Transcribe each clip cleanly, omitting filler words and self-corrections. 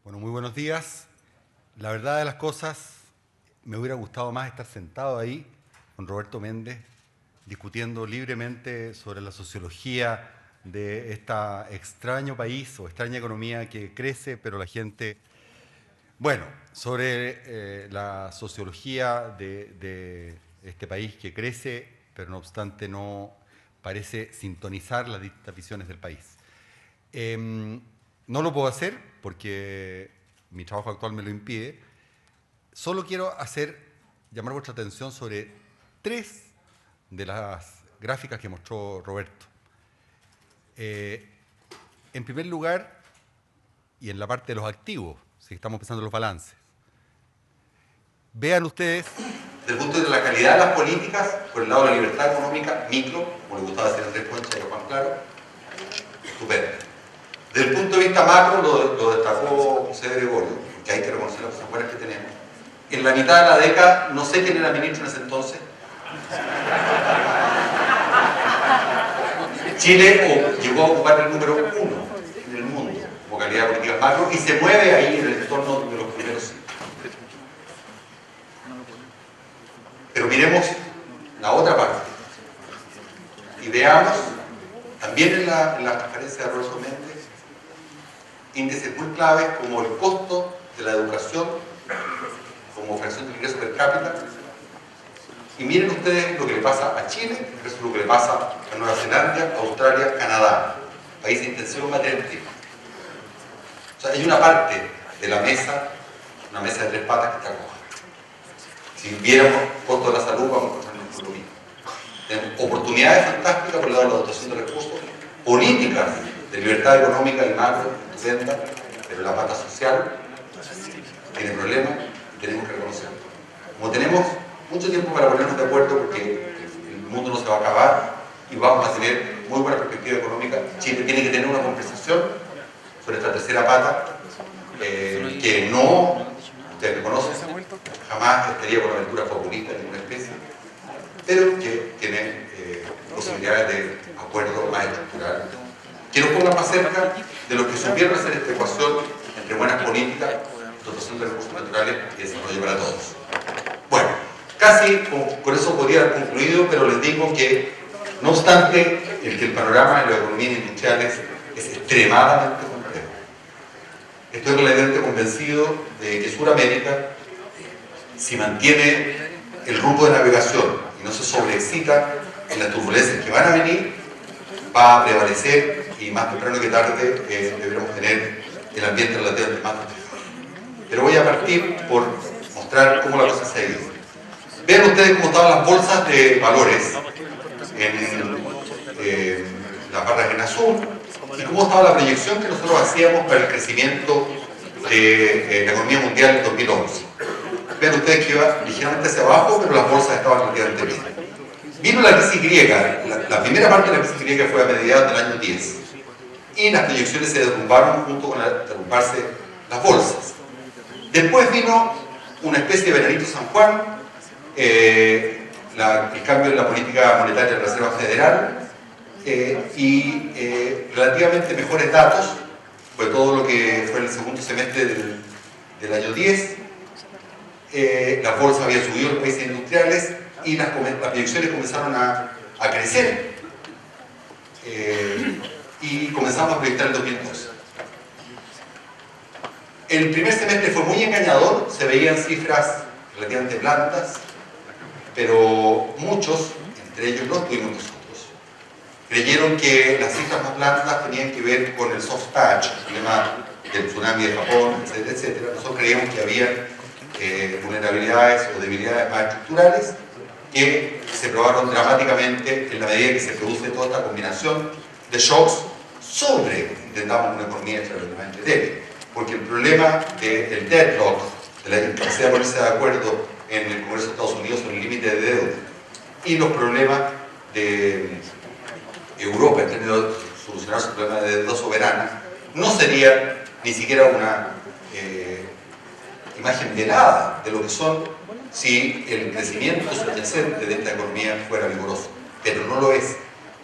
Bueno, muy buenos días. La verdad de las cosas, me hubiera gustado más estar sentado ahí con Roberto Méndez, discutiendo libremente sobre la sociología de este extraño país o extraña economía que crece, pero la gente... Bueno, sobre la sociología de este país que crece, pero no obstante no parece sintonizar las distintas visiones del país. No lo puedo hacer porque mi trabajo actual me lo impide. Solo quiero llamar vuestra atención sobre tres de las gráficas que mostró Roberto. En primer lugar, y en la parte de los activos, si estamos pensando en los balances, vean ustedes, desde el punto de la calidad de las políticas, por el lado de la libertad económica, micro, como le gustaba decir Andrés Concha y a Juan Claro, estupendo. Desde el punto de vista macro, lo destacó José Gregorio, que hay que reconocer las cosas buenas que tenemos. En la mitad de la década, no sé quién era ministro en ese entonces, Chile llegó a ocupar el número 1 en el mundo como calidad de políticas macro y se mueve ahí en el entorno de los primeros 5. Pero miremos la otra parte y veamos, también en la transparencia de Roberto Méndez, índices muy claves como el costo de la educación como fracción del ingreso per cápita. Y miren ustedes lo que le pasa a Chile versus lo que le pasa a Nueva Zelanda, Australia, Canadá, países de intensivo material prima. O sea, hay una parte de la mesa, una mesa de tres patas que está coja. Si viéramos costo de la salud, vamos a encontrarnos lo mismo. Tenemos oportunidades fantásticas por el lado de la dotación de recursos, políticas de libertad económica y macro, estupenda, pero la pata social tiene problemas y tenemos que reconocerlo. Como tenemos mucho tiempo para ponernos de acuerdo porque el mundo no se va a acabar y vamos a tener muy buena perspectiva económica, Chile tiene que tener una conversación sobre esta tercera pata que no, ustedes me conocen, jamás estaría con aventuras populistas de ninguna especie, pero que tiene posibilidades de acuerdo más estructural, que nos ponga más cerca de los que supieron hacer esta ecuación entre buenas políticas, dotación de recursos naturales y desarrollo para todos. Bueno, casi con eso podría haber concluido, pero les digo que, no obstante, el panorama de las economías industriales es extremadamente complejo. Estoy realmente convencido de que Sudamérica, si mantiene el rumbo de navegación y no se sobreexcita en las turbulencias que van a venir, va a prevalecer y más temprano que tarde deberemos tener el ambiente relativamente más despejado. Pero voy a partir por mostrar cómo la cosa se ha ido. Vean ustedes cómo estaban las bolsas de valores en las barras en azul y cómo estaba la proyección que nosotros hacíamos para el crecimiento de la economía mundial en 2011. Vean ustedes que iba ligeramente hacia abajo, pero las bolsas estaban relativamente bien. Vino la crisis griega, la primera parte de la crisis griega fue a mediados del año 10 y las proyecciones se derrumbaron junto con derrumbarse las bolsas. Después vino una especie de veranito San Juan, el cambio en la política monetaria de la Reserva Federal y relativamente mejores datos, fue todo lo que fue el segundo semestre del año 10. Las bolsas habían subido en los países industriales y las proyecciones comenzaron a crecer y comenzamos a proyectar el 2012. El primer semestre fue muy engañador, se veían cifras relativamente blandas, pero muchos, entre ellos no estuvimos nosotros, creyeron que las cifras más blandas tenían que ver con el soft touch, el problema del tsunami de Japón, etcétera, etcétera. Nosotros creíamos que había vulnerabilidades o debilidades más estructurales que se probaron dramáticamente en la medida que se produce toda esta combinación de shocks sobre, intentamos, una economía extraordinariamente débil. Porque el problema del deadlock, de la incapacidad de ponerse de acuerdo en el Congreso de Estados Unidos sobre el límite de deuda, y los problemas de Europa en términos de solucionar su problema de deuda soberana, no sería ni siquiera una imagen velada de lo que son si el crecimiento subyacente de esta economía fuera vigoroso. Pero no lo es.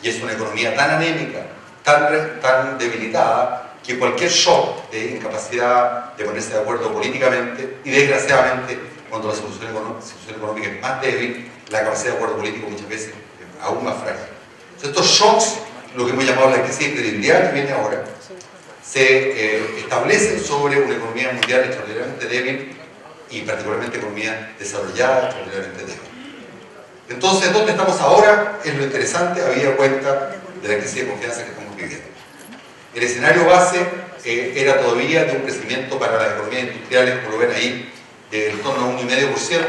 Y es una economía tan anémica, tan debilitada, que cualquier shock de incapacidad de ponerse de acuerdo políticamente, y desgraciadamente cuando la situación económica es más débil, la capacidad de acuerdo político muchas veces es aún más frágil. Entonces, estos shocks, lo que hemos llamado la crisis de credibilidad que viene ahora, se establecen sobre una economía mundial extraordinariamente débil y particularmente economía desarrollada extraordinariamente débil. Entonces, ¿dónde estamos ahora? Es lo interesante, habida cuenta de la crisis de confianza que estamos viviendo. El escenario base era todavía de un crecimiento para las economías industriales, como lo ven ahí, en torno a 1,5%,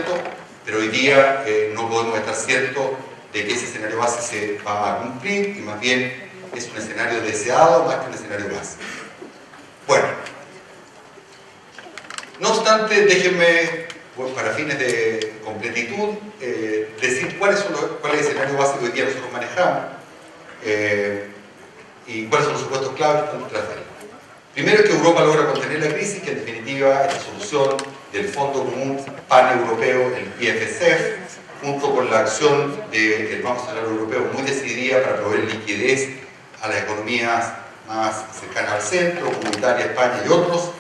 pero hoy día no podemos estar ciertos de que ese escenario base se va a cumplir, y más bien es un escenario deseado más que un escenario base. Bueno, no obstante, déjenme, para fines de completitud, decir cuál es el escenario base que hoy día nosotros manejamos y cuáles son los supuestos claves que están detrás de él. Primero es que Europa logra contener la crisis, que en definitiva es la solución del Fondo Común Paneuropeo, el IFSF, junto con la acción del Banco Central Europeo muy decidida para proveer liquidez a las economías más cercanas al centro, como Italia, España y otros,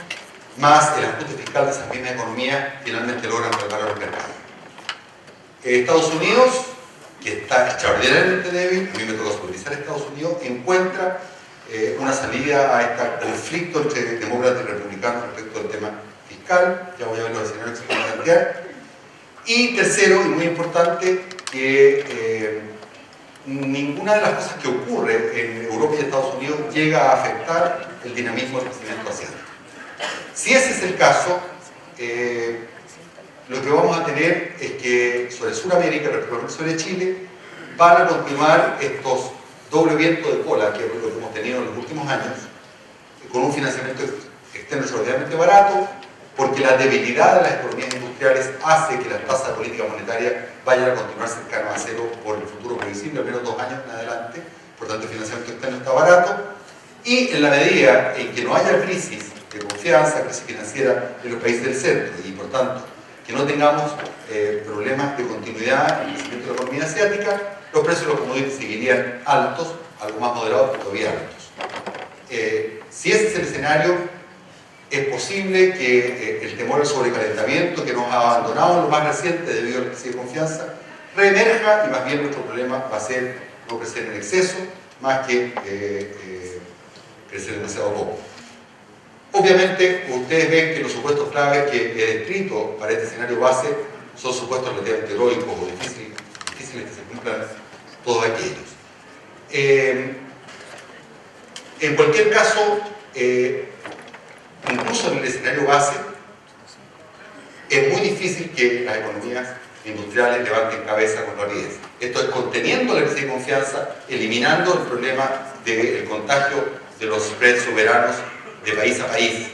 más el ajuste fiscal de esas mismas economías, finalmente logran preparar los mercados. Estados Unidos, que está extraordinariamente débil, a mí me toca supervisar Estados Unidos, encuentra una salida a este conflicto entre demócratas y republicanos respecto al tema fiscal. Ya voy a ver los escenarios que se van a plantear. Y tercero, y muy importante, que ninguna de las cosas que ocurre en Europa y Estados Unidos llega a afectar el dinamismo del crecimiento asiático. Si ese es el caso, lo que vamos a tener es que sobre Sudamérica, particularmente sobre Chile, van a continuar estos doble viento de cola que es lo que hemos tenido en los últimos años, con un financiamiento externo extraordinariamente barato, porque la debilidad de las economías industriales hace que las tasas de política monetaria vayan a continuar cercanas a cero por el futuro previsible, al menos 2 años en adelante. Por tanto, el financiamiento externo está barato, y en la medida en que no haya crisis de confianza, crisis financiera en los países del centro, y por tanto que no tengamos problemas de continuidad en el crecimiento de la economía asiática, los precios de los commodities seguirían altos, algo más moderados, pero todavía altos. Si ese es el escenario, es posible que el temor al sobrecalentamiento que nos ha abandonado en lo más reciente debido a la crisis de confianza reemerja, y más bien nuestro problema va a ser no crecer en exceso más que crecer demasiado poco. Obviamente, ustedes ven que los supuestos claves que he descrito para este escenario base son supuestos relativamente heroicos o difíciles que se cumplan todos aquellos. En cualquier caso, incluso en el escenario base, es muy difícil que las economías industriales levanten cabeza con rapidez. Esto es conteniendo la crisis de confianza, eliminando el problema del contagio de los spreads soberanos de país a país.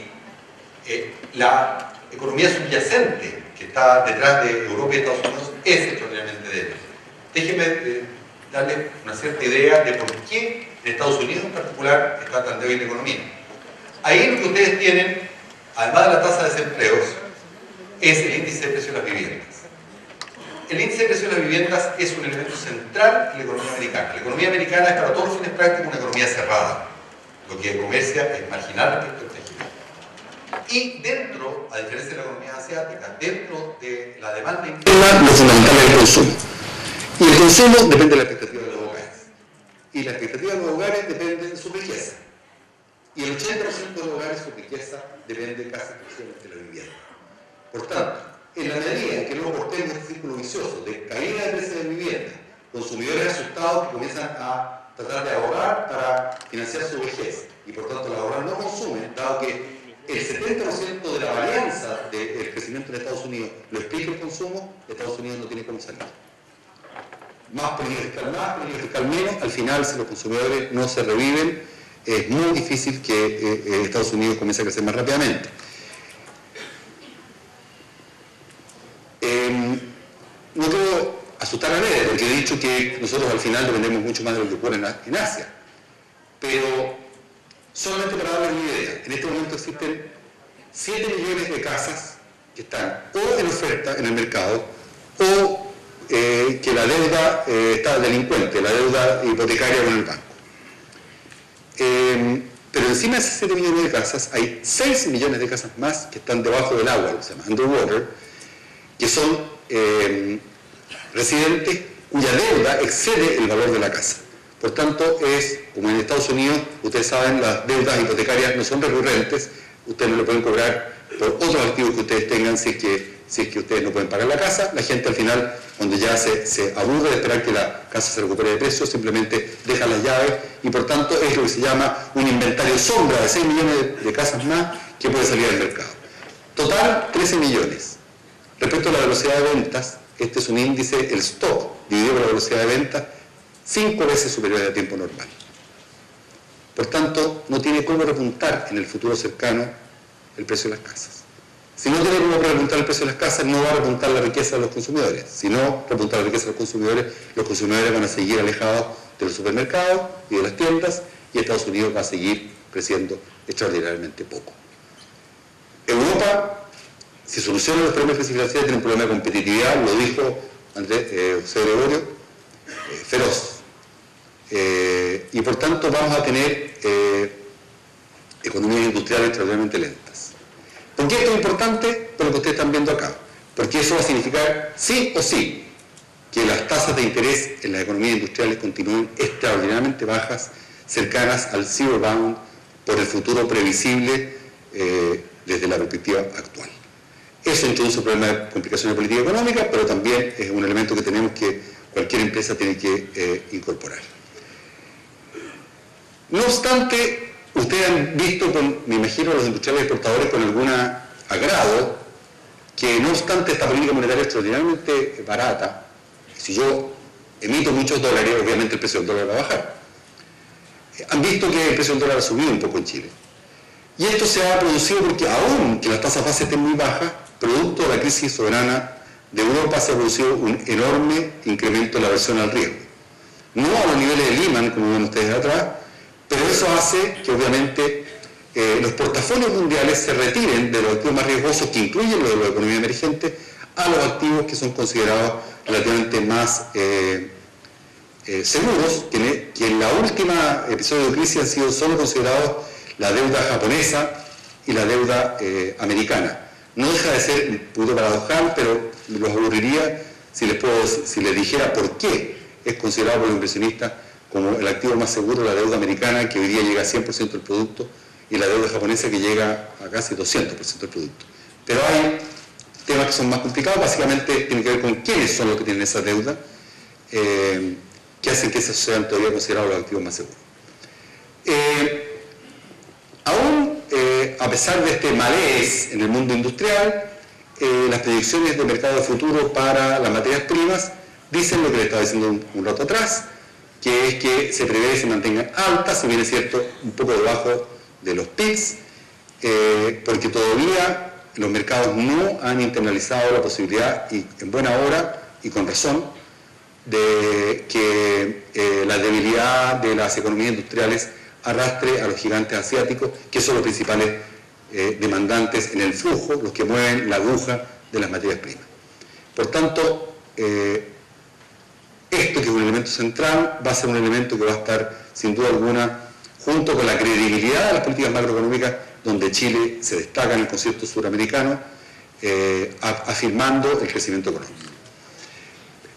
La economía subyacente que está detrás de Europa y Estados Unidos es extraordinariamente débil. Déjenme darles una cierta idea de por qué en Estados Unidos en particular está tan débil la economía. Ahí lo que ustedes tienen, además de la tasa de desempleos, es el índice de precio de las viviendas. El índice de precio de las viviendas es un elemento central en la economía americana. La economía americana es para todos los fines prácticos una economía cerrada. Lo que comercia es marginal respecto al tejido. Y dentro, a diferencia de la economía asiática, dentro de la demanda interna, lo fundamental es el consumo. Y el consumo depende de la expectativa de los hogares. Y la expectativa de los hogares depende de su riqueza. Y el 80% de los hogares, su riqueza depende casi exclusivamente de la vivienda. Por tanto, en la medida en que no cortemos este círculo vicioso de caída de precios de vivienda, consumidores asustados que comienzan a tratar de ahorrar para financiar su vejez, y por tanto al ahorrar no consumen, dado que el 70% de la varianza del crecimiento en Estados Unidos lo explica el consumo, Estados Unidos no tiene cómo salir. Más peligro fiscal menos, al final si los consumidores no se reviven, es muy difícil que Estados Unidos comience a crecer más rápidamente. No quiero asustar a nadie, porque he dicho que nosotros al final dependemos mucho más de lo que ocurre en Asia. Pero, solamente para darles una idea, en este momento existen 7 millones de casas que están o en oferta en el mercado, o que la deuda está delincuente, la deuda hipotecaria con el banco. Pero encima de esas 7 millones de casas hay 6 millones de casas más que están debajo del agua, lo que se llama underwater, que son residentes cuya deuda excede el valor de la casa. Por tanto, es, como en Estados Unidos, ustedes saben, las deudas hipotecarias no son recurrentes, ustedes no lo pueden cobrar por otros activos que ustedes tengan si es que ustedes no pueden pagar la casa. La gente al final, cuando ya se aburre de esperar que la casa se recupere de precio, simplemente deja las llaves y por tanto es lo que se llama un inventario sombra de 6 millones de casas más que puede salir al mercado. Total, 13 millones. Respecto a la velocidad de ventas, este es un índice, el stock dividido por la velocidad de ventas, 5 veces superior al tiempo normal. Por tanto, no tiene cómo repuntar en el futuro cercano el precio de las casas. Si no tiene cómo repuntar el precio de las casas, no va a repuntar la riqueza de los consumidores. Si no repunta la riqueza de los consumidores van a seguir alejados de los supermercados y de las tiendas, y Estados Unidos va a seguir creciendo extraordinariamente poco. Europa, si soluciona los problemas financieros, tiene un problema de competitividad, lo dijo José Gregorio, feroz. Y por tanto vamos a tener economías industriales extraordinariamente lentas. ¿Por qué esto es importante? Por lo que ustedes están viendo acá. Porque eso va a significar, sí o sí, que las tasas de interés en las economías industriales continúen extraordinariamente bajas, cercanas al zero bound por el futuro previsible desde la perspectiva actual. Eso introduce un problema de complicaciones de política económica, pero también es un elemento que cualquier empresa tiene que incorporar. No obstante, ustedes han visto, me imagino, los industriales exportadores con algún agrado, que no obstante esta política monetaria extraordinariamente barata, si yo emito muchos dólares, obviamente el precio del dólar va a bajar. Han visto que el precio del dólar ha subido un poco en Chile. Y esto se ha producido porque aún que las tasas base estén muy bajas, producto de la crisis soberana de Europa se ha producido un enorme incremento en la aversión al riesgo. No a los niveles de Lehman, como ven ustedes atrás, pero eso hace que obviamente los portafolios mundiales se retiren de los activos más riesgosos, que incluyen los de la economía emergente, a los activos que son considerados relativamente más seguros, que en la última episodio de crisis han sido solo considerados la deuda japonesa y la deuda americana. No deja de ser un punto paradojal, pero los aburriría si les dijera por qué es considerado por los inversionistas como el activo más seguro la deuda americana, que hoy día llega a 100% del producto, y la deuda japonesa, que llega a casi 200% del producto. Pero hay temas que son más complicados, básicamente tienen que ver con quiénes son los que tienen esa deuda, que hacen que esos sean todavía considerados los activos más seguros. Aún a pesar de este malaise en el mundo industrial, las proyecciones de mercado de futuro para las materias primas dicen lo que les estaba diciendo un rato atrás, que es que se prevé que se mantengan altas, si bien es cierto, un poco debajo de los PICs, porque todavía los mercados no han internalizado la posibilidad, y en buena hora y con razón, de que la debilidad de las economías industriales arrastre a los gigantes asiáticos, que son los principales demandantes en el flujo, los que mueven la aguja de las materias primas. Por tanto, esto, que es un elemento central, va a ser un elemento que va a estar, sin duda alguna, junto con la credibilidad de las políticas macroeconómicas, donde Chile se destaca en el concierto suramericano, afirmando el crecimiento económico.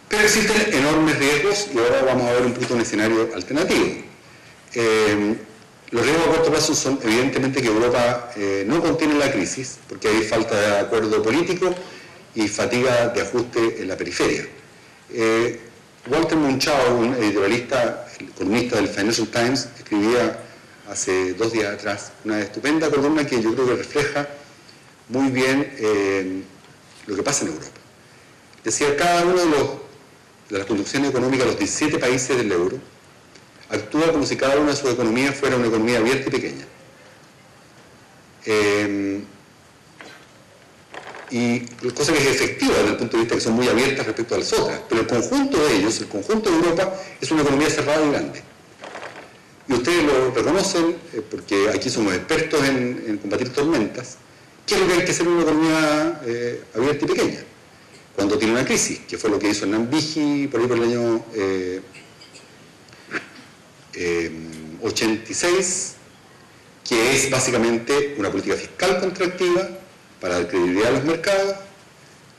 Pero existen enormes riesgos, y ahora vamos a ver un poquito un escenario alternativo. Los riesgos a corto plazo son evidentemente que Europa no contiene la crisis, porque hay falta de acuerdo político y fatiga de ajuste en la periferia. Walter Munchau, un editorialista, columnista del Financial Times, escribía hace 2 días atrás una estupenda columna que yo creo que refleja muy bien lo que pasa en Europa. Decía, cada uno de las conducciones económicas de los 17 países del euro actúa como si cada una de sus economías fuera una economía abierta y pequeña. Y cosa que es efectiva desde el punto de vista que son muy abiertas respecto a las otras, pero el conjunto de ellos, el conjunto de Europa, es una economía cerrada y grande. Y ustedes lo reconocen, porque aquí somos expertos en combatir tormentas. ¿Qué es lo que hay que hacer en una economía abierta y pequeña? Cuando tiene una crisis, que fue lo que hizo Hernán Vigi por ahí por el año 86, que es básicamente una política fiscal contractiva para dar credibilidad a los mercados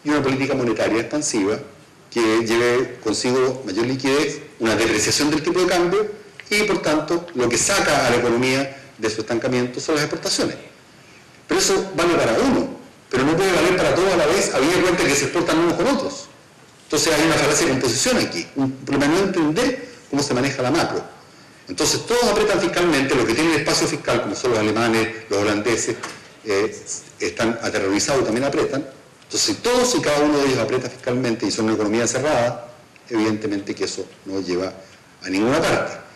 y una política monetaria expansiva que lleve consigo mayor liquidez, una depreciación del tipo de cambio y, por tanto, lo que saca a la economía de su estancamiento son las exportaciones. Pero eso vale para uno, pero no puede valer para todos a la vez, habida cuenta que se exportan unos con otros. Entonces hay una falacia de composición aquí, un problema de no entender cómo se maneja la macro. Entonces todos apretan fiscalmente, los que tienen espacio fiscal, como son los alemanes, los holandeses, están aterrorizados y también apretan. Entonces si todos y cada uno de ellos aprieta fiscalmente y son una economía cerrada, evidentemente que eso no lleva a ninguna parte.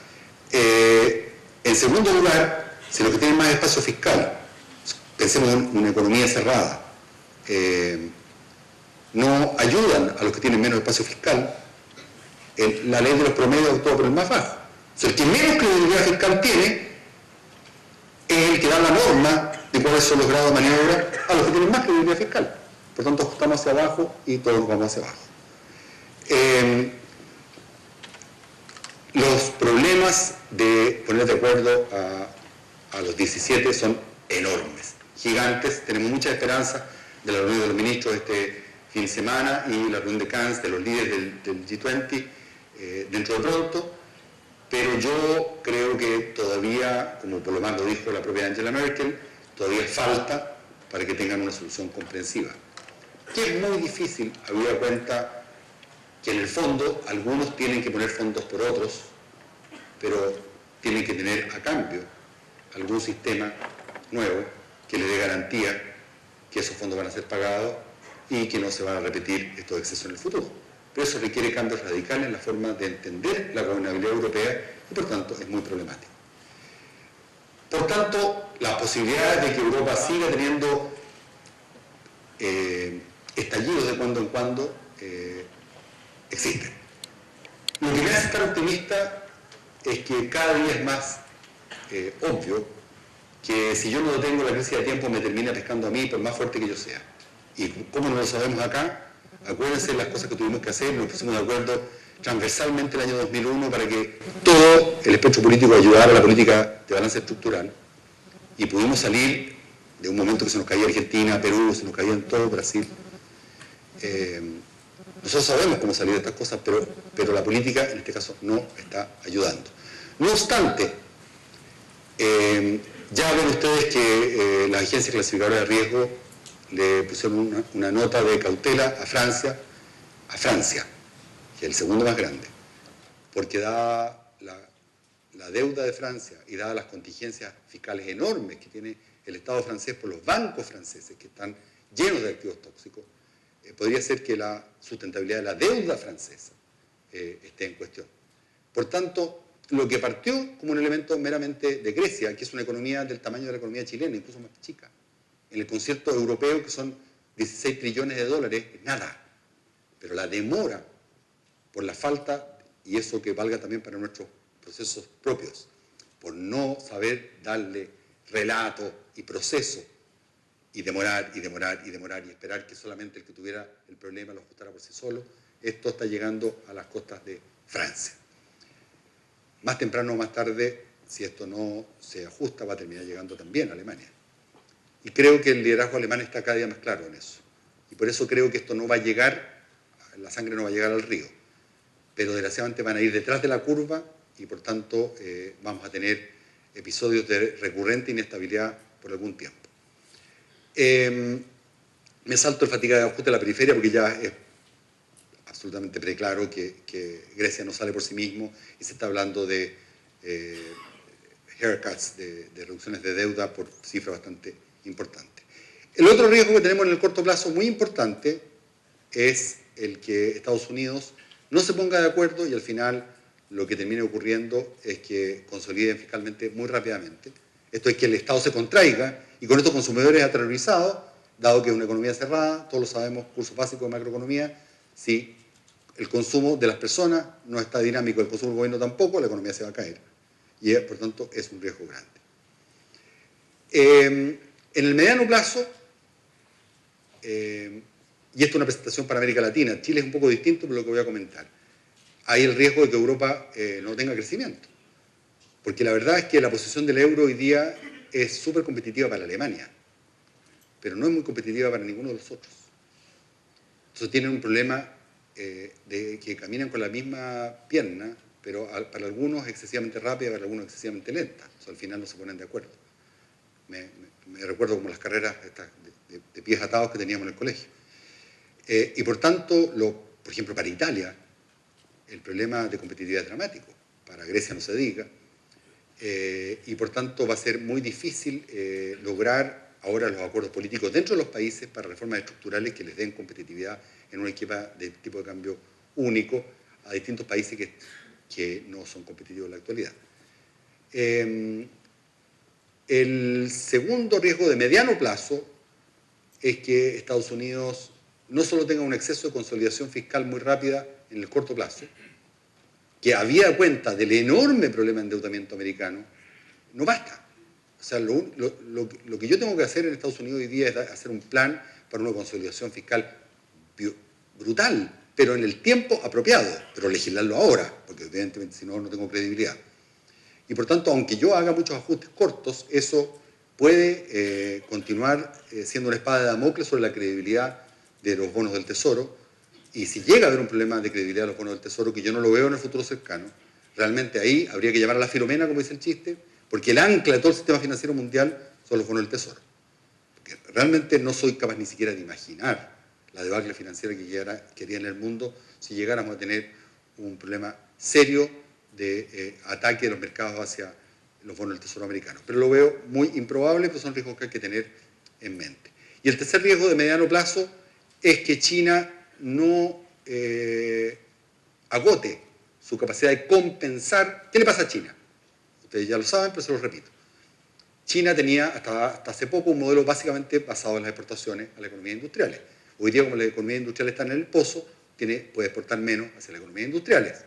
En segundo lugar, si los que tienen más espacio fiscal, pensemos en una economía cerrada, no ayudan a los que tienen menos espacio fiscal, la ley de los promedios actúa por el más bajo. O sea, el que menos credibilidad fiscal tiene es el que da la norma de cuáles son los grados de maniobra a los que tienen más credibilidad fiscal. Por tanto, ajustamos hacia abajo y todos vamos hacia abajo. Los problemas de poner de acuerdo a los 17 son enormes, gigantes. Tenemos mucha esperanza de la reunión de los ministros este fin de semana y la reunión de Cannes de los líderes del G20 dentro de pronto, pero yo creo que todavía, como por lo menos lo dijo la propia Angela Merkel, todavía falta para que tengan una solución comprensiva. Que es muy difícil, habida cuenta que en el fondo algunos tienen que poner fondos por otros, pero tienen que tener a cambio algún sistema nuevo que le dé garantía que esos fondos van a ser pagados y que no se van a repetir estos excesos en el futuro. Pero eso requiere cambios radicales en la forma de entender la gobernabilidad europea y por tanto es muy problemático. Por tanto, las posibilidades de que Europa siga teniendo estallidos de cuando en cuando existen. Lo que me hace estar optimista es que cada día es más obvio que si yo no detengo la crisis de tiempo me termina pescando a mí por más fuerte que yo sea. Y como no lo sabemos acá, acuérdense de las cosas que tuvimos que hacer, nos pusimos de acuerdo transversalmente el año 2001 para que todo el espectro político ayudara a la política de balance estructural y pudimos salir de un momento que se nos caía Argentina, Perú, se nos caía en todo Brasil. Nosotros sabemos cómo salir de estas cosas, pero la política en este caso no está ayudando. No obstante, ya ven ustedes que las agencias clasificadoras de riesgo le pusieron una nota de cautela a Francia, que es el segundo más grande, porque dada la deuda de Francia y dadas las contingencias fiscales enormes que tiene el Estado francés por los bancos franceses que están llenos de activos tóxicos, podría ser que la sustentabilidad de la deuda francesa esté en cuestión. Por tanto, lo que partió como un elemento meramente de Grecia, que es una economía del tamaño de la economía chilena, incluso más chica, en el concierto europeo, que son 16 trillones de dólares, es nada. Pero la demora por la falta, y eso que valga también para nuestros procesos propios, por no saber darle relato y proceso, y demorar, y demorar, y demorar, y esperar que solamente el que tuviera el problema lo ajustara por sí solo, esto está llegando a las costas de Francia. Más temprano o más tarde, si esto no se ajusta, va a terminar llegando también a Alemania. Y creo que el liderazgo alemán está cada día más claro en eso. Y por eso creo que esto no va a llegar, la sangre no va a llegar al río. Pero desgraciadamente van a ir detrás de la curva y por tanto vamos a tener episodios de recurrente inestabilidad por algún tiempo. Me salto el fatiga de ajuste de la periferia porque ya es absolutamente preclaro que Grecia no sale por sí mismo y se está hablando de haircuts, de reducciones de deuda por cifras bastante importantes. El otro riesgo que tenemos en el corto plazo muy importante es el que Estados Unidos no se ponga de acuerdo y al final lo que termine ocurriendo es que consoliden fiscalmente muy rápidamente. Esto es que el Estado se contraiga y con estos consumidores aterrorizados, dado que es una economía cerrada, todos lo sabemos, curso básico de macroeconomía, si el consumo de las personas no está dinámico, el consumo del gobierno tampoco, la economía se va a caer. Y por tanto es un riesgo grande. En el mediano plazo, y esto es una presentación para América Latina, Chile es un poco distinto por lo que voy a comentar, hay el riesgo de que Europa no tenga crecimiento. Porque la verdad es que la posición del euro hoy día es súper competitiva para Alemania, pero no es muy competitiva para ninguno de los otros. Entonces tienen un problema de que caminan con la misma pierna, pero para algunos excesivamente rápida, para algunos excesivamente lenta. O sea, al final no se ponen de acuerdo. Me recuerdo como las carreras de pies atados que teníamos en el colegio. Y por tanto, por ejemplo, para Italia, el problema de competitividad es dramático. Para Grecia no se diga. Y por tanto va a ser muy difícil lograr ahora los acuerdos políticos dentro de los países para reformas estructurales que les den competitividad en un esquema de tipo de cambio único a distintos países que no son competitivos en la actualidad. El segundo riesgo de mediano plazo es que Estados Unidos no solo tenga un exceso de consolidación fiscal muy rápida en el corto plazo, que habida cuenta del enorme problema de endeudamiento americano, no basta. O sea, lo que yo tengo que hacer en Estados Unidos hoy día es hacer un plan para una consolidación fiscal brutal, pero en el tiempo apropiado, pero legislarlo ahora, porque evidentemente si no, no tengo credibilidad. Y por tanto, aunque yo haga muchos ajustes cortos, eso puede continuar siendo una espada de Damocles sobre la credibilidad de los bonos del Tesoro. Y si llega a haber un problema de credibilidad de los bonos del Tesoro, que yo no lo veo en el futuro cercano, realmente ahí habría que llamar a la Filomena, como dice el chiste, porque el ancla de todo el sistema financiero mundial son los bonos del Tesoro. Porque realmente no soy capaz ni siquiera de imaginar la debacle financiera que haría en el mundo si llegáramos a tener un problema serio de ataque de los mercados hacia los bonos del Tesoro americano. Pero lo veo muy improbable, pero son riesgos que hay que tener en mente. Y el tercer riesgo de mediano plazo es que China no agote su capacidad de compensar. ¿Qué le pasa a China? Ustedes ya lo saben, pero se lo repito. China tenía hasta hace poco un modelo básicamente basado en las exportaciones a las economías industriales. Hoy día, como las economías industriales están en el pozo, puede exportar menos hacia las economías industriales.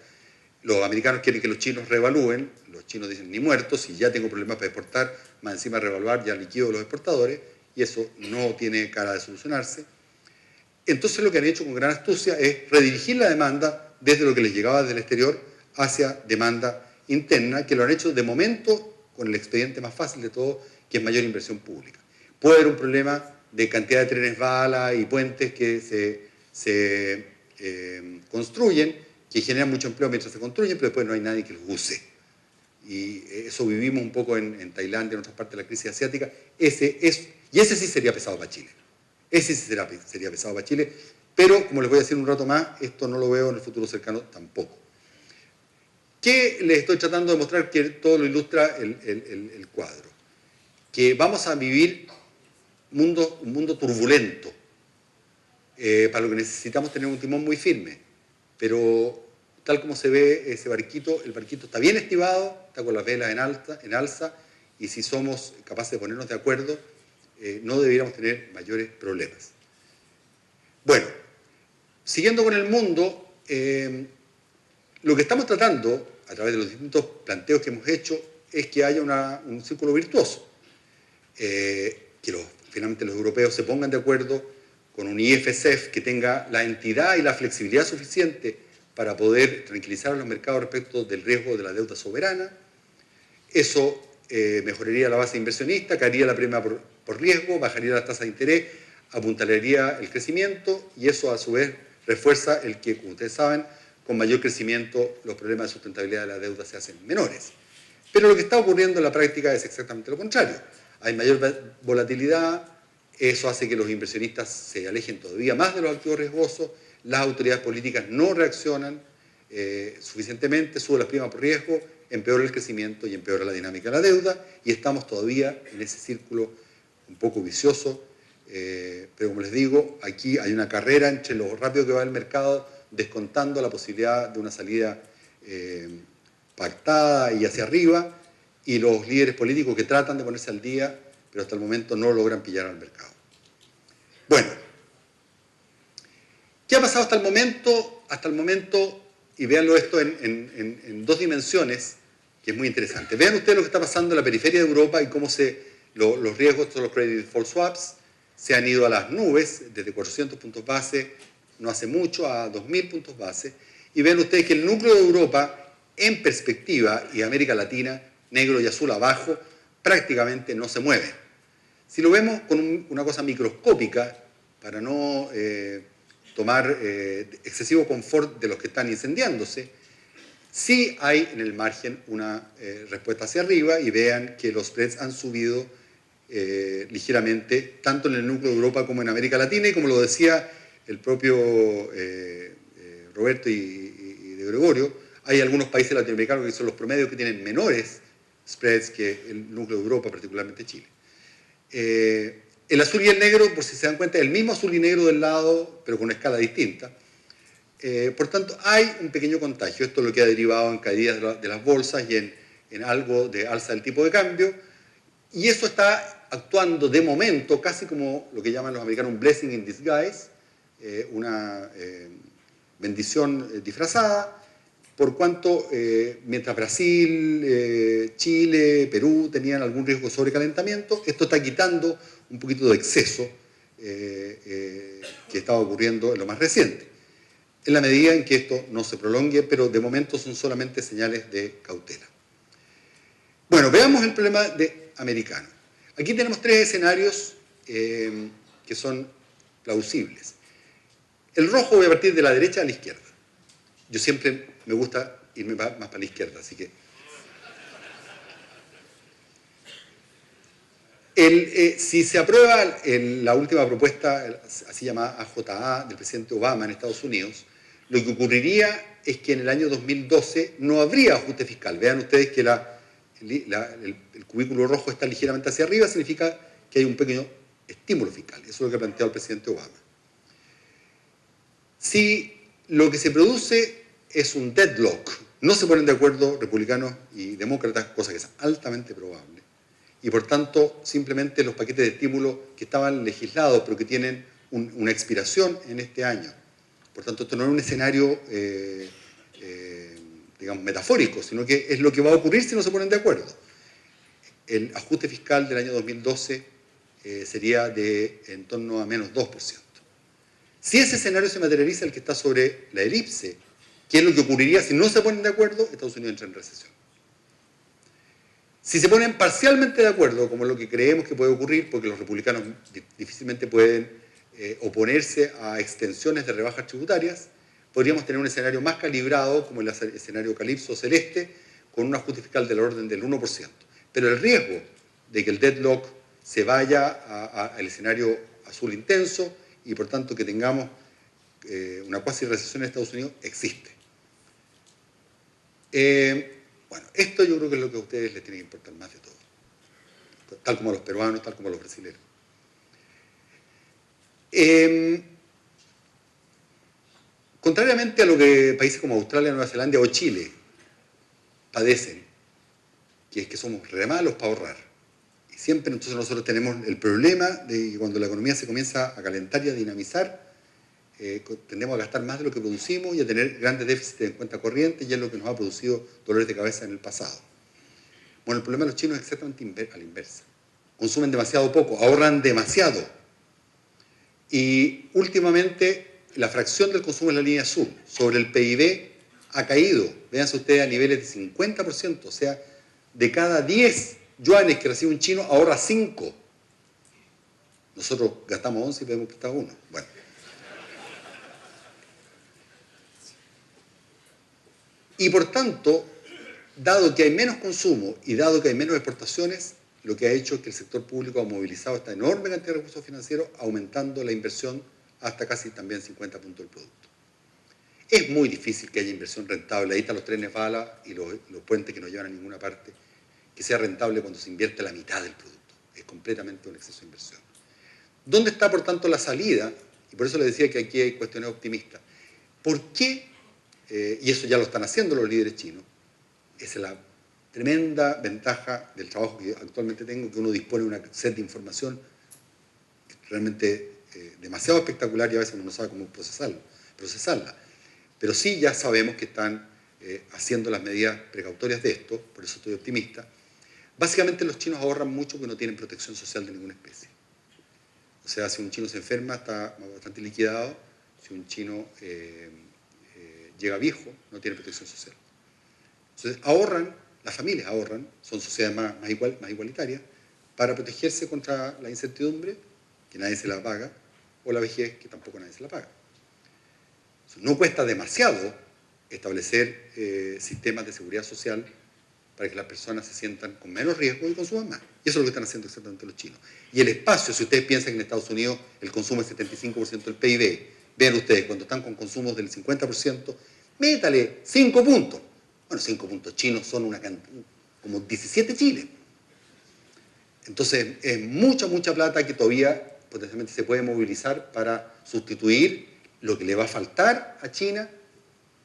Los americanos quieren que los chinos reevalúen, los chinos dicen ni muertos, si ya tengo problemas para exportar, más encima reevaluar, ya liquido los exportadores, y eso no tiene cara de solucionarse. Entonces lo que han hecho con gran astucia es redirigir la demanda desde lo que les llegaba desde el exterior hacia demanda interna, que lo han hecho de momento con el expediente más fácil de todo, que es mayor inversión pública. Puede haber un problema de cantidad de trenes bala y puentes que se construyen, que generan mucho empleo mientras se construyen, pero después no hay nadie que los use. Y eso vivimos un poco en Tailandia, en otras partes de la crisis asiática. Y ese sí sería pesado para Chile. Ese sí sería pesado para Chile, pero como les voy a decir un rato más, esto no lo veo en el futuro cercano tampoco. ¿Qué les estoy tratando de mostrar? Que todo lo ilustra el cuadro. Que vamos a vivir un mundo turbulento, para lo que necesitamos tener un timón muy firme, pero tal como se ve ese barquito, el barquito está bien estivado, está con las velas en alza, y si somos capaces de ponernos de acuerdo, no debiéramos tener mayores problemas. Bueno, siguiendo con el mundo, lo que estamos tratando, a través de los distintos planteos que hemos hecho, es que haya un círculo virtuoso, que finalmente los europeos se pongan de acuerdo con un IFSF que tenga la entidad y la flexibilidad suficiente para poder tranquilizar a los mercados respecto del riesgo de la deuda soberana. Eso mejoraría la base inversionista, caería la premia por riesgo, bajaría las tasas de interés, apuntalaría el crecimiento y eso a su vez refuerza el que, como ustedes saben, con mayor crecimiento los problemas de sustentabilidad de la deuda se hacen menores. Pero lo que está ocurriendo en la práctica es exactamente lo contrario. Hay mayor volatilidad, eso hace que los inversionistas se alejen todavía más de los activos riesgosos, las autoridades políticas no reaccionan suficientemente, suben las primas por riesgo, empeora el crecimiento y empeora la dinámica de la deuda, y estamos todavía en ese círculo un poco vicioso, pero como les digo, aquí hay una carrera entre lo rápido que va el mercado, descontando la posibilidad de una salida pactada y hacia arriba, y los líderes políticos que tratan de ponerse al día, pero hasta el momento no logran pillar al mercado. Bueno, ¿qué ha pasado hasta el momento? Hasta el momento, y véanlo esto en dos dimensiones, que es muy interesante. Vean ustedes lo que está pasando en la periferia de Europa y cómo los riesgos de los credit default swaps se han ido a las nubes, desde 400 puntos base, no hace mucho, a 2.000 puntos base. Y vean ustedes que el núcleo de Europa, en perspectiva, y América Latina, negro y azul abajo, prácticamente no se mueven. Si lo vemos con una cosa microscópica, para no tomar excesivo confort de los que están incendiándose, sí hay en el margen una respuesta hacia arriba y vean que los spreads han subido ligeramente, tanto en el núcleo de Europa como en América Latina, y como lo decía el propio Roberto y de Gregorio, hay algunos países latinoamericanos que son los promedios que tienen menores spreads que el núcleo de Europa, particularmente Chile. El azul y el negro, por si se dan cuenta, es el mismo azul y negro del lado, pero con una escala distinta. Por tanto, hay un pequeño contagio. Esto es lo que ha derivado en caídas de las bolsas y en algo de alza del tipo de cambio. Y eso está actuando de momento casi como lo que llaman los americanos un blessing in disguise, una bendición disfrazada, por cuanto mientras Brasil, Chile, Perú tenían algún riesgo de sobrecalentamiento, esto está quitando un poquito de exceso que estaba ocurriendo en lo más reciente. En la medida en que esto no se prolongue, pero de momento son solamente señales de cautela. Bueno, veamos el problema americano. Aquí tenemos tres escenarios que son plausibles. El rojo voy a partir de la derecha a la izquierda. Yo siempre me gusta irme más para la izquierda, así que... si se aprueba la última propuesta, así llamada AJA, del presidente Obama en Estados Unidos, lo que ocurriría es que en el año 2012 no habría ajuste fiscal. Vean ustedes que el cubículo rojo está ligeramente hacia arriba, significa que hay un pequeño estímulo fiscal. Eso es lo que ha planteado el presidente Obama. Si lo que se produce es un deadlock, no se ponen de acuerdo republicanos y demócratas, cosa que es altamente probable, y por tanto simplemente los paquetes de estímulo que estaban legislados pero que tienen una expiración en este año, por tanto esto no es un escenario digamos metafórico, sino que es lo que va a ocurrir si no se ponen de acuerdo. El ajuste fiscal del año 2012 sería de en torno a menos 2%. Si ese escenario se materializa, el que está sobre la elipse, ¿qué es lo que ocurriría si no se ponen de acuerdo? Estados Unidos entra en recesión. Si se ponen parcialmente de acuerdo, como es lo que creemos que puede ocurrir, porque los republicanos difícilmente pueden oponerse a extensiones de rebajas tributarias, podríamos tener un escenario más calibrado, como el escenario calipso celeste, con un ajuste fiscal del orden del 1%. Pero el riesgo de que el deadlock se vaya al escenario azul intenso y por tanto que tengamos una cuasi recesión en Estados Unidos existe. Bueno, esto yo creo que es lo que a ustedes les tiene que importar más de todo, tal como a los peruanos, tal como a los brasileños. Contrariamente a lo que países como Australia, Nueva Zelanda o Chile padecen, que es que somos re malos para ahorrar. Y siempre entonces nosotros tenemos el problema de que cuando la economía se comienza a calentar y a dinamizar, tendemos a gastar más de lo que producimos y a tener grandes déficits en cuenta corriente, y es lo que nos ha producido dolores de cabeza en el pasado. Bueno, el problema de los chinos es exactamente a la inversa. Consumen demasiado poco, ahorran demasiado. Y últimamente la fracción del consumo en la línea azul sobre el PIB ha caído, véanse ustedes, a niveles de 50%, o sea, de cada 10 yuanes que recibe un chino, ahorra 5. Nosotros gastamos 11 y podemos prestar 1. Bueno. Y por tanto, dado que hay menos consumo y dado que hay menos exportaciones, lo que ha hecho es que el sector público ha movilizado esta enorme cantidad de recursos financieros, aumentando la inversión hasta casi también 50 puntos del producto. Es muy difícil que haya inversión rentable. Ahí están los trenes bala y los puentes que no llevan a ninguna parte, que sea rentable cuando se invierte la mitad del producto. Es completamente un exceso de inversión. ¿Dónde está, por tanto, la salida? Y por eso les decía que aquí hay cuestiones optimistas. ¿Por qué? Y eso ya lo están haciendo los líderes chinos. Esa es la tremenda ventaja del trabajo que actualmente tengo, que uno dispone de una set de información realmente demasiado espectacular y a veces uno no sabe cómo procesarla. Pero sí ya sabemos que están haciendo las medidas precautorias de esto, por eso estoy optimista. Básicamente los chinos ahorran mucho porque no tienen protección social de ninguna especie. O sea, si un chino se enferma está bastante liquidado, si un chino llega viejo no tiene protección social. Entonces ahorran las familias ahorran, son sociedades más igualitarias, para protegerse contra la incertidumbre, que nadie se la paga, o la vejez, que tampoco nadie se la paga. No cuesta demasiado establecer sistemas de seguridad social para que las personas se sientan con menos riesgo y consuman más. Y eso es lo que están haciendo exactamente los chinos. Y el espacio, si ustedes piensan que en Estados Unidos el consumo es 75% del PIB, vean ustedes, cuando están con consumos del 50%, métale 5 puntos. Bueno, 5 puntos chinos son como 17 Chiles. Entonces, es mucha plata que todavía potencialmente se puede movilizar para sustituir lo que le va a faltar a China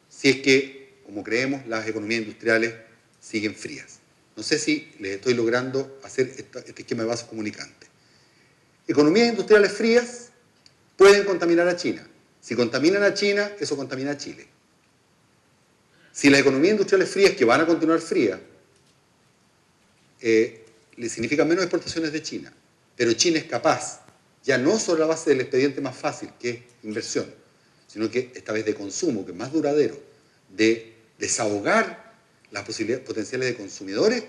si es que, como creemos, las economías industriales siguen frías. No sé si les estoy logrando hacer este esquema de vasos comunicantes. Economías industriales frías pueden contaminar a China. Si contaminan a China, eso contamina a Chile. Si las economías industriales frías, que van a continuar frías, le significan menos exportaciones de China, pero China es capaz, ya no sobre la base del expediente más fácil, que es inversión, sino que esta vez de consumo, que es más duradero, de desahogar las posibilidades potenciales de consumidores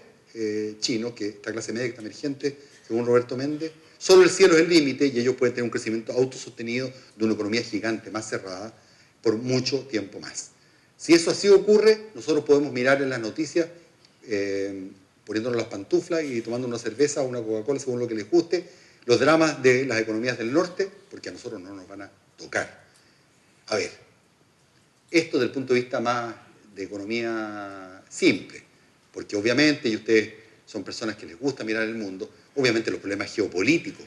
chinos, que esta clase media que está emergente, según Roberto Méndez, solo el cielo es el límite y ellos pueden tener un crecimiento autosostenido de una economía gigante, más cerrada, por mucho tiempo más. Si eso así ocurre, nosotros podemos mirar en las noticias, poniéndonos las pantuflas y tomando una cerveza o una Coca-Cola, según lo que les guste, los dramas de las economías del norte, porque a nosotros no nos van a tocar. A ver, esto desde el punto de vista más de economía simple, porque obviamente, y ustedes son personas que les gusta mirar el mundo, obviamente los problemas geopolíticos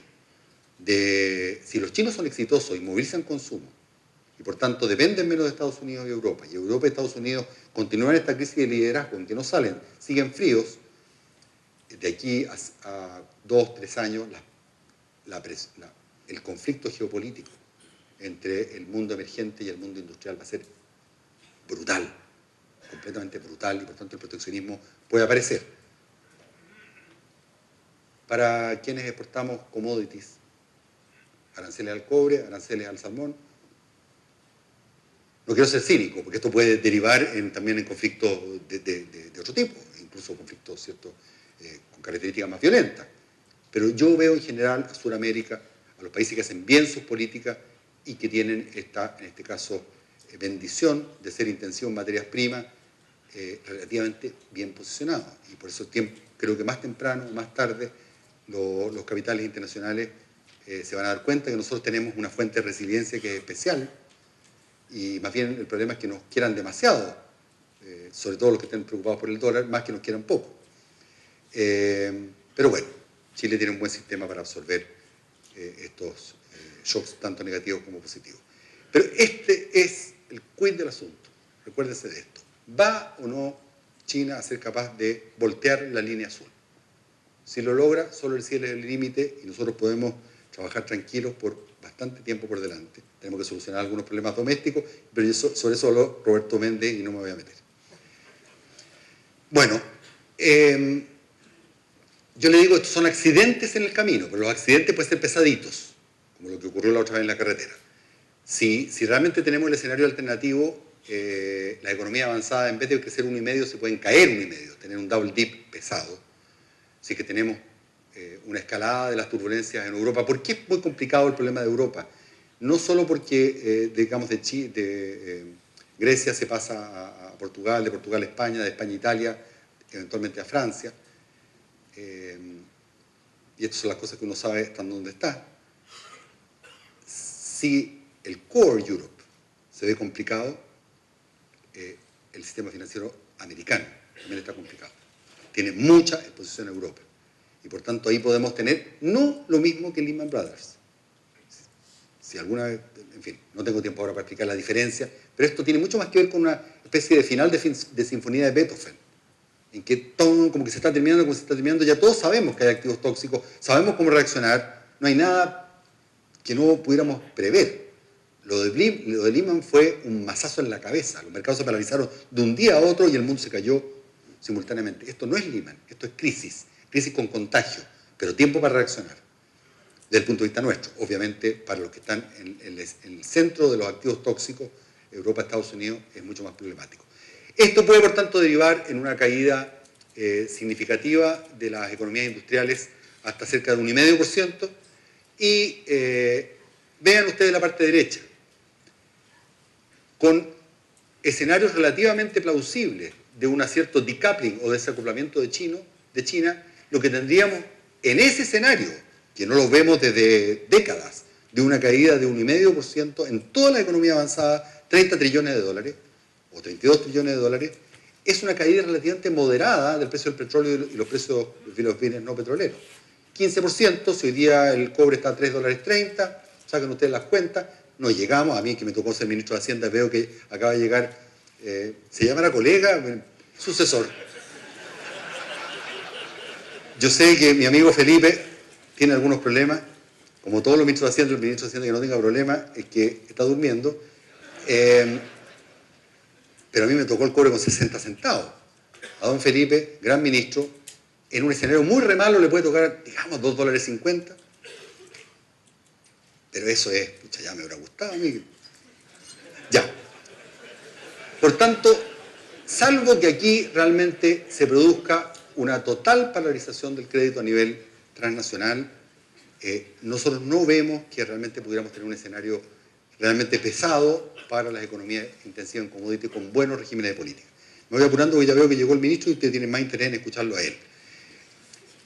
de si los chinos son exitosos y movilizan consumo, y por tanto dependen menos de Estados Unidos y Europa, y Europa y Estados Unidos continúan esta crisis de liderazgo en que no salen, siguen fríos, de aquí a 2, 3 años el conflicto geopolítico entre el mundo emergente y el mundo industrial va a ser brutal, completamente brutal, y por tanto el proteccionismo puede aparecer. Para quienes exportamos commodities, aranceles al cobre, aranceles al salmón, no quiero ser cínico, porque esto puede derivar también en conflictos de otro tipo, incluso conflictos, ¿cierto?, con características más violentas. Pero yo veo en general a Sudamérica, a los países que hacen bien sus políticas y que tienen en este caso, bendición de ser intensivo en materias primas, relativamente bien posicionados. Y por eso creo que más temprano o más tarde los capitales internacionales se van a dar cuenta que nosotros tenemos una fuente de resiliencia que es especial, y más bien el problema es que nos quieran demasiado, sobre todo los que estén preocupados por el dólar, más que nos quieran poco. Pero bueno, Chile tiene un buen sistema para absorber estos shocks tanto negativos como positivos. Pero este es el quid del asunto, recuérdense de esto. ¿Va o no China a ser capaz de voltear la línea azul? Si lo logra, solo el cielo es el límite y nosotros podemos trabajar tranquilos por bastante tiempo por delante. Tenemos que solucionar algunos problemas domésticos, pero sobre eso habló Roberto Méndez y no me voy a meter. Bueno, yo le digo, estos son accidentes en el camino, pero los accidentes pueden ser pesaditos, como lo que ocurrió la otra vez en la carretera. Si realmente tenemos el escenario alternativo, la economía avanzada, en vez de crecer 1,5, se pueden caer 1,5, tener un double dip pesado. Así que tenemos una escalada de las turbulencias en Europa. ¿Por qué es muy complicado el problema de Europa? No solo porque, digamos, de Grecia se pasa a Portugal, de Portugal a España, de España a Italia, eventualmente a Francia. Y estas son las cosas que uno sabe estando donde está. Si el core Europe se ve complicado, el sistema financiero americano también está complicado. Tiene mucha exposición a Europa. Y por tanto ahí podemos tener no lo mismo que Lehman Brothers. Si alguna vez, en fin, no tengo tiempo ahora para explicar la diferencia, pero esto tiene mucho más que ver con una especie de final de sinfonía de Beethoven, en que todo como que se está terminando, ya todos sabemos que hay activos tóxicos, sabemos cómo reaccionar, no hay nada que no pudiéramos prever. Lo de Lehman fue un mazazo en la cabeza, los mercados se paralizaron de un día a otro y el mundo se cayó simultáneamente. Esto no es Lehman, esto es crisis con contagio, pero tiempo para reaccionar. Desde el punto de vista nuestro, obviamente para los que están en el centro de los activos tóxicos, Europa, Estados Unidos, es mucho más problemático. Esto puede, por tanto, derivar en una caída significativa de las economías industriales hasta cerca de un 1,5%. Y vean ustedes la parte derecha, con escenarios relativamente plausibles de un cierto decoupling o desacoplamiento de China, lo que tendríamos en ese escenario, que no lo vemos desde décadas, de una caída de un 1,5% en toda la economía avanzada, 30 trillones de dólares, o 32 trillones de dólares, es una caída relativamente moderada del precio del petróleo y los precios de los bienes no petroleros. 15%, si hoy día el cobre está a $3.30, saquen ustedes las cuentas, no llegamos, a mí que me tocó ser ministro de Hacienda, veo que acaba de llegar, se llamará colega, sucesor. Yo sé que mi amigo Felipe tiene algunos problemas, como todos los ministros de Hacienda, el ministro de Hacienda que no tenga problemas es que está durmiendo, pero a mí me tocó el cobre con 60 centavos. A don Felipe, gran ministro, en un escenario muy re malo le puede tocar, digamos, $2.50. Pero eso es, pucha, ya me habrá gustado a mí. Ya. Por tanto, salvo que aquí realmente se produzca una total polarización del crédito a nivel transnacional, nosotros no vemos que realmente pudiéramos tener un escenario realmente pesado para las economías intensivas en commodity con buenos regímenes de política. Me voy apurando porque ya veo que llegó el ministro y ustedes tienen más interés en escucharlo a él.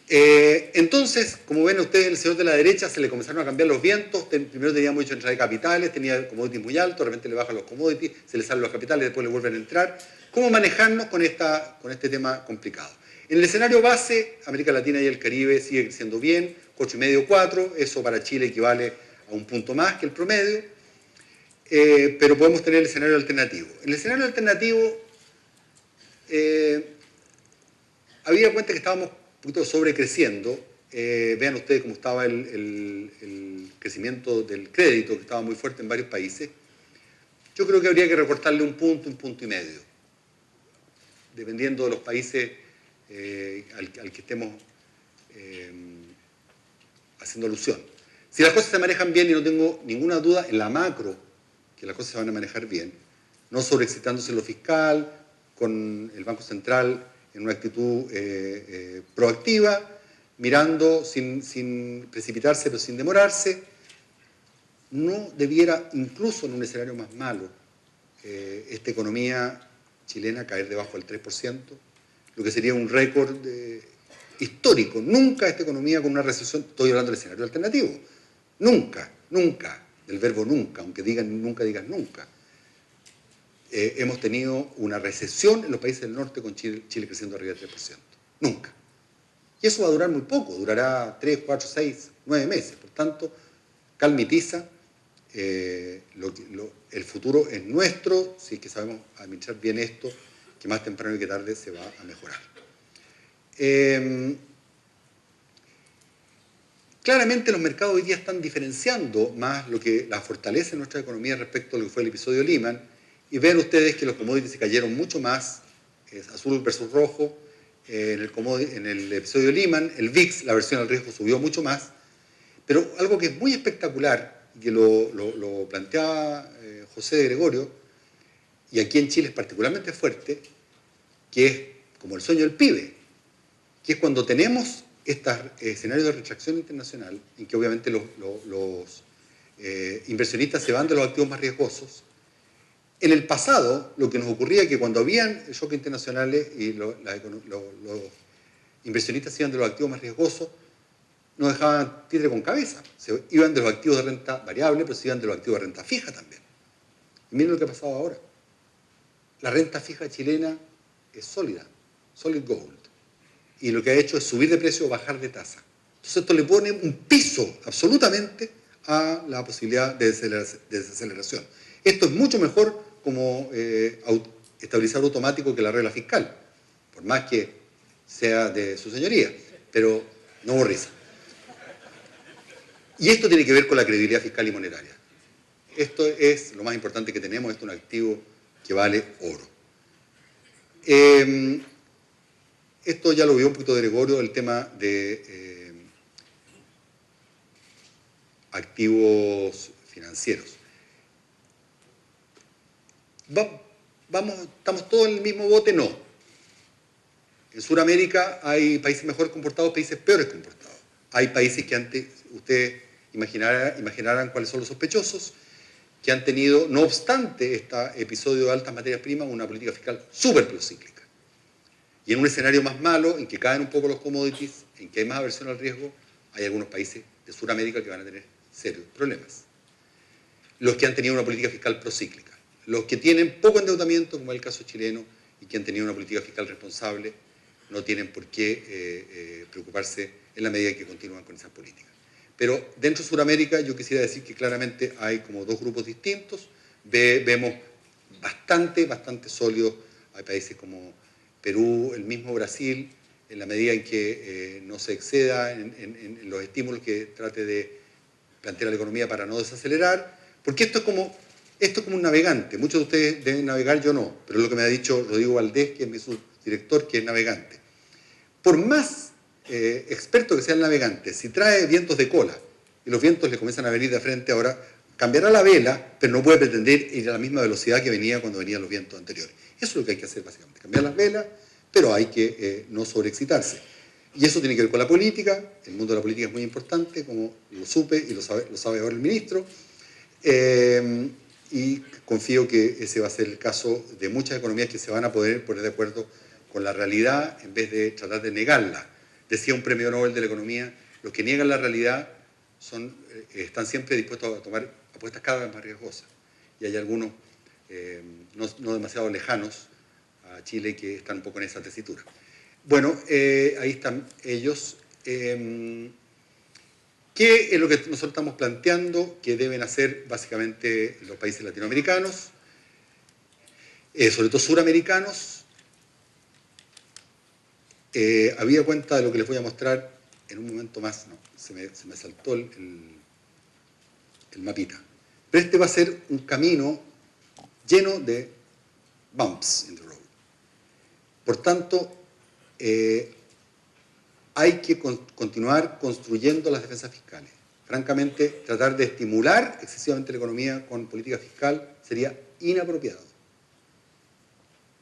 Entonces, como ven ustedes, el señor de la derecha se le comenzaron a cambiar los vientos. Primero tenía mucha entrada de capitales, tenía commodities muy altos, de repente le bajan los commodities, se le salen los capitales, después le vuelven a entrar. ¿Cómo manejarnos con este tema complicado? En el escenario base, América Latina y el Caribe sigue creciendo bien, 8,5, 4, eso para Chile equivale a un punto más que el promedio, pero podemos tener el escenario alternativo. En el escenario alternativo, había cuenta que estábamos un poquito sobrecreciendo. Vean ustedes cómo estaba el crecimiento del crédito, que estaba muy fuerte en varios países. Yo creo que habría que recortarle un punto y medio, dependiendo de los países al que estemos haciendo alusión. Si las cosas se manejan bien, y no tengo ninguna duda en la macro que las cosas se van a manejar bien, no sobreexcitándose en lo fiscal, con el Banco Central en una actitud proactiva, mirando sin precipitarse pero sin demorarse, no debiera, incluso en un escenario más malo, esta economía chilena caer debajo del 3%, lo que sería un récord histórico. Nunca esta economía con una recesión, estoy hablando del escenario alternativo, nunca, del verbo nunca, aunque nunca digan nunca, hemos tenido una recesión en los países del norte con Chile creciendo arriba del 3%. Nunca. Y eso va a durar muy poco, durará 3, 4, 6, 9 meses. Por tanto, calmitiza, el futuro es nuestro, si es que sabemos administrar bien esto, que más temprano que tarde se va a mejorar. Claramente los mercados hoy día están diferenciando más la fortaleza de nuestra economía respecto a lo que fue el episodio Lehman, y ven ustedes que los commodities se cayeron mucho más, azul versus rojo, en el episodio Lehman, el VIX, la versión al riesgo, subió mucho más, pero algo que es muy espectacular, y que lo planteaba José de Gregorio, y aquí en Chile es particularmente fuerte, que es como el sueño del pibe, que es cuando tenemos estos escenarios de retracción internacional, en que obviamente los inversionistas se van de los activos más riesgosos. En el pasado, lo que nos ocurría es que cuando habían shocks internacionales y los inversionistas se iban de los activos más riesgosos, no dejaban títere con cabeza. Se iban de los activos de renta variable, pero se iban de los activos de renta fija también. Y miren lo que ha pasado ahora. La renta fija chilena es sólida, solid gold. Y lo que ha hecho es subir de precio o bajar de tasa. Entonces esto le pone un piso absolutamente a la posibilidad de desaceleración. Esto es mucho mejor como estabilizador automático que la regla fiscal, por más que sea de su señoría, pero no borriza. Y esto tiene que ver con la credibilidad fiscal y monetaria. Esto es lo más importante que tenemos, esto es un activo que vale oro. Esto ya lo vio un poquito de Gregorio, el tema de activos financieros. ¿Estamos todos en el mismo bote? No. En Sudamérica hay países mejor comportados, países peores comportados. Hay países que antes, ustedes imaginarán cuáles son los sospechosos, que han tenido, no obstante este episodio de altas materias primas, una política fiscal súper procíclica. Y en un escenario más malo, en que caen un poco los commodities, en que hay más aversión al riesgo, hay algunos países de Sudamérica que van a tener serios problemas. Los que han tenido una política fiscal procíclica. Los que tienen poco endeudamiento, como es el caso chileno, y que han tenido una política fiscal responsable, no tienen por qué preocuparse en la medida que continúan con esas políticas. Pero dentro de Sudamérica yo quisiera decir que claramente hay como dos grupos distintos. Vemos bastante sólidos. Hay países como Perú, el mismo Brasil, en la medida en que no se exceda en los estímulos que trate de plantear la economía para no desacelerar. Porque esto es como un navegante. Muchos de ustedes deben navegar, yo no. Pero es lo que me ha dicho Rodrigo Valdés, que es mi subdirector, que es navegante. Por más experto que sea el navegante, si trae vientos de cola y los vientos le comienzan a venir de frente, ahora cambiará la vela, pero no puede pretender ir a la misma velocidad que venía cuando venían los vientos anteriores. Eso es lo que hay que hacer básicamente, cambiar las velas, pero hay que no sobreexcitarse. Y eso tiene que ver con la política. El mundo de la política es muy importante, como lo supe y lo sabe ahora el ministro. Y confío que ese va a ser el caso de muchas economías que se van a poder poner de acuerdo con la realidad en vez de tratar de negarla. Decía un premio Nobel de la economía, los que niegan la realidad están siempre dispuestos a tomar apuestas cada vez más riesgosas. Y hay algunos no demasiado lejanos a Chile que están un poco en esa tesitura. Bueno, ahí están ellos. ¿Qué es lo que nosotros estamos planteando que deben hacer básicamente los países latinoamericanos, sobre todo suramericanos? Había cuenta de lo que les voy a mostrar en un momento más. No, se me saltó el mapita. Pero este va a ser un camino lleno de bumps in the road. Por tanto, hay que continuar construyendo las defensas fiscales. Francamente, tratar de estimular excesivamente la economía con política fiscal sería inapropiado.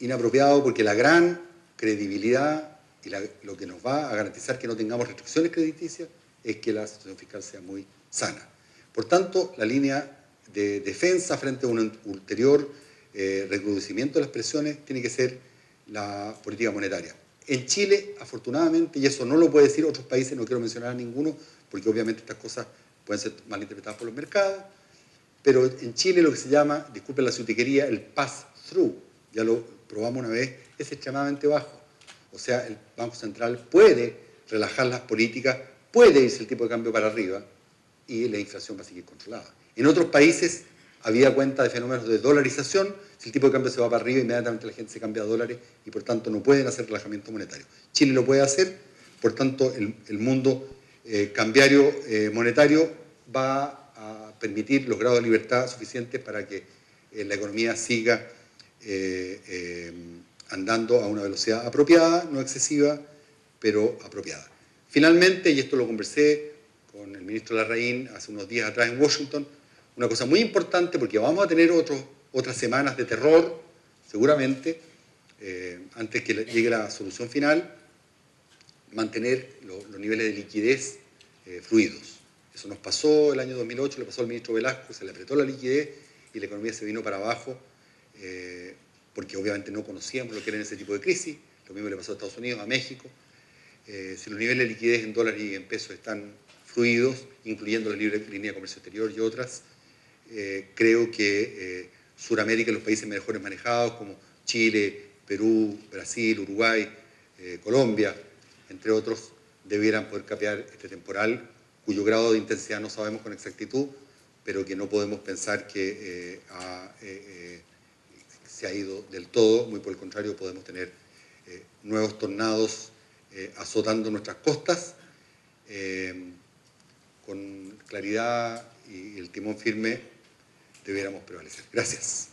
Inapropiado porque la gran credibilidad y lo que nos va a garantizar que no tengamos restricciones crediticias es que la situación fiscal sea muy sana. Por tanto, la línea de defensa frente a un ulterior recrudecimiento de las presiones tiene que ser la política monetaria. En Chile, afortunadamente, y eso no lo puede decir otros países, no quiero mencionar a ninguno, porque obviamente estas cosas pueden ser malinterpretadas por los mercados, pero en Chile lo que se llama, disculpen la sutiquería, el pass-through, ya lo probamos una vez, es extremadamente bajo. O sea, el Banco Central puede relajar las políticas, puede irse el tipo de cambio para arriba y la inflación va a seguir controlada. En otros países había cuenta de fenómenos de dolarización. Si el tipo de cambio se va para arriba, inmediatamente la gente se cambia a dólares y por tanto no pueden hacer relajamiento monetario. Chile lo puede hacer, por tanto el mundo cambiario monetario va a permitir los grados de libertad suficientes para que la economía siga andando a una velocidad apropiada, no excesiva, pero apropiada. Finalmente, y esto lo conversé con el ministro Larraín hace unos días atrás en Washington, una cosa muy importante porque vamos a tener otras semanas de terror, seguramente, antes que llegue la solución final, mantener los niveles de liquidez fluidos. Eso nos pasó el año 2008, le pasó al ministro Velasco, se le apretó la liquidez y la economía se vino para abajo, porque obviamente no conocíamos lo que era ese tipo de crisis. Lo mismo le pasó a Estados Unidos, a México. Si los niveles de liquidez en dólares y en pesos están fluidos, incluyendo la libre línea de comercio exterior y otras, creo que Sudamérica y los países mejores manejados como Chile, Perú, Brasil, Uruguay, Colombia, entre otros, debieran poder capear este temporal cuyo grado de intensidad no sabemos con exactitud, pero que no podemos pensar que se ha ido del todo, muy por el contrario, podemos tener nuevos tornados azotando nuestras costas, con claridad y el timón firme debiéramos prevalecer. Gracias.